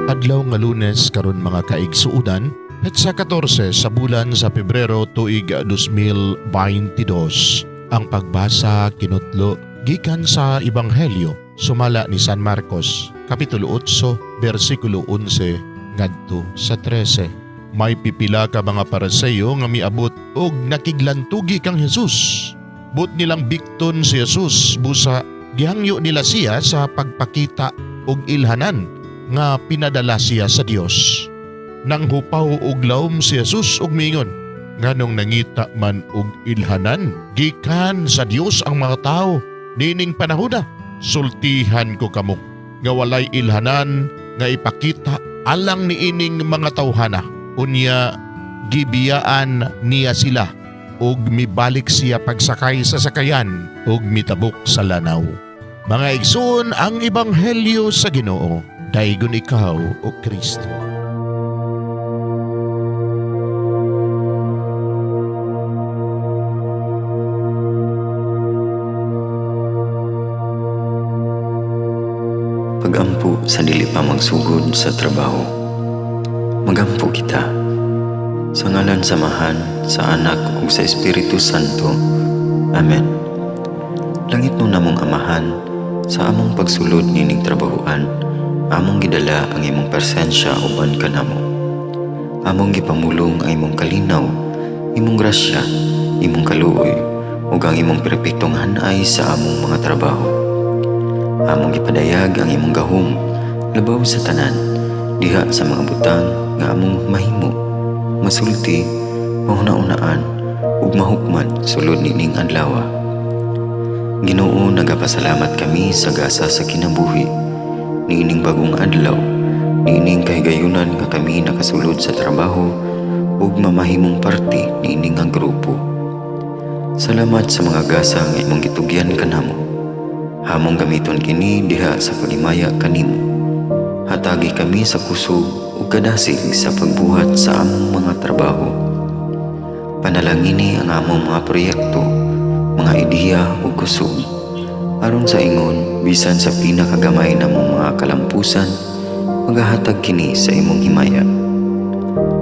Adlaw nga Lunes karon mga kaigsuudan, petsa 14 sa bulan sa Pebrero tuig 2022. Ang pagbasa kinutlo gikan sa Ebanghelyo sumala ni San Marcos, kapitulo 8, bersikulo 11 ngadto sa 13. May pipila ka mga Pariseo nga miabot og nakiglantugi kang Hesus. But nilang bikton si Hesus busa gihangyo nila siya sa pagpakita og ilhanan nga pinadala siya sa Dios. Nang hupaw og lawom si Hesus og mingon, nganong nangita man og ilhanan gikan sa Dios ang mga tao nining panahona. Sultihan ko kamo nga walay ilhanan nga ipakita alang niining mga tawhana. Unya gibiyaan niya sila ug mibalik siya pagsakay sa sakayan ug mitabok sa lanaw. Mga igsoon, ang Ebanghelyo sa Ginoo. Daygon ikaw o Kristo. Pagampo sa dili pa magsugod sa trabaho. Magampo kita sa ngalan samahan sa Anak ug sa Espiritu Santo. Amen. Langit no namong Amahan, sa among pagsulod nining trabahoan, among gidala ang imong presensya uban kanamo. Among gipamulong ang imong kalinaw, imong grasya, imong kaluoy, ug ang imong perpektong hanay sa among mga trabaho. Among gipadayag ang imong gahom labaw sa tanan, diha sa mga butang nga among mahimo, masulti, mahuna-unaan, ug mahukman sulod nining adlaw. Ginoo, nagapasalamat kami sa gasa sa kinabuhi niining bagong adlaw, niining kahigayunan nga kami nakasulod sa trabaho ug mamahimong parte niining nga grupo. Salamat sa mga gasa nga imong gitugyan kanamo. Hamong gamiton kini diha sa pagimaya kanimo. Hatagi kami sa kusog ug kadasig sa pagbuhat sa among mga trabaho. Panalangini ang among mga proyekto, mga ideya ug kusog, aron sa ingon bisan sa pinakagamay namong mga kalampusan, magahatag kini sa imong himaya.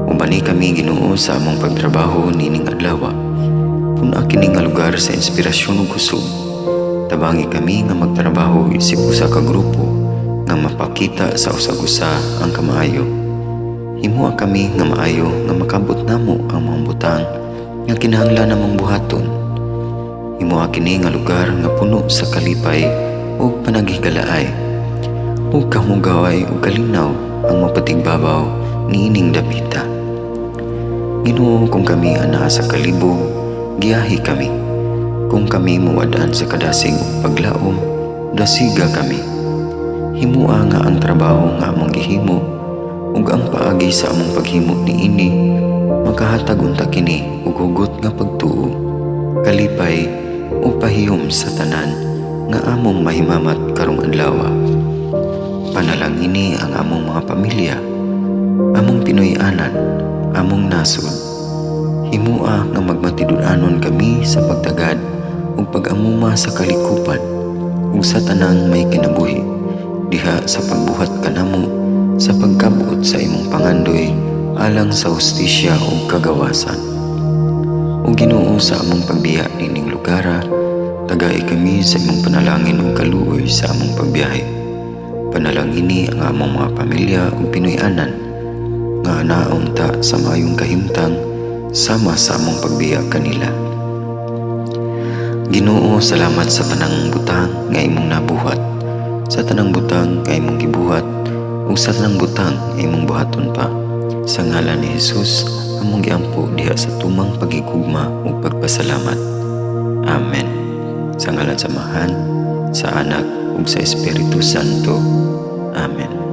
Ubani kami, Ginoo, sa among pagtrabaho nining adlaw. Puna kini nga lugar sa inspirasyon ug kusog. Tabangi kami nga magtrabaho isip usa ka grupo nga mapakita sa usag-usa ang kamaayo. Himua kami nga maayo nga makabot namo ang mga butang nga kinahanglan namong buhaton. Himua kini nga lugar nga puno sa kalipay ug panagigalaay. Ug kamugaway ug kalinaw ang mapatigbabaw niining dapita. Ginoo, kung kami anaa sa kalibog, giyahi kami. Kung kami muwadaan sa kadasig ug paglaom, dasiga kami. Himua nga ang trabaho nga among gihimo ug ang paagi sa among paghimo niini makahatag unta kini ug hugot nga pagtuo, kalipay ug pahiyom sa tanan nga among mahimamat karong adlaw. Panalangini ang among mga pamilya, among Pinoy-anan, among nasod. Himua nga magmatidud-anon kami sa pagtagad ug pag-amuma sa kalikupan ug sa tanang may kinabuhi, diha sa pagbuhat kanamo sa pagkabuot sa imong pangandoy alang sa hustisya ug kagawasan. Ug Ginoo, sa among pagbiya nining lugar, tagay kami sa imong panalangin ug kaluoy sa among pagbiyahe. Panalangini ang among mga pamilya ug Pinoy-anan nga anaon ta sa maayong kahimtang sama sa among pagbiya kanila. Ginoo, salamat sa tanang butang nga imong nabuhat, sa tanang butang nga imong gibuhat, ug sa tanang butang nga imong buhaton pa. Sa ngalan ni Hesus, among giampo diha sa tumang pagigugma ug pagpasalamat. Amen. Sa ngalan samahan sa Anak ug sa Espiritu Santo. Amen.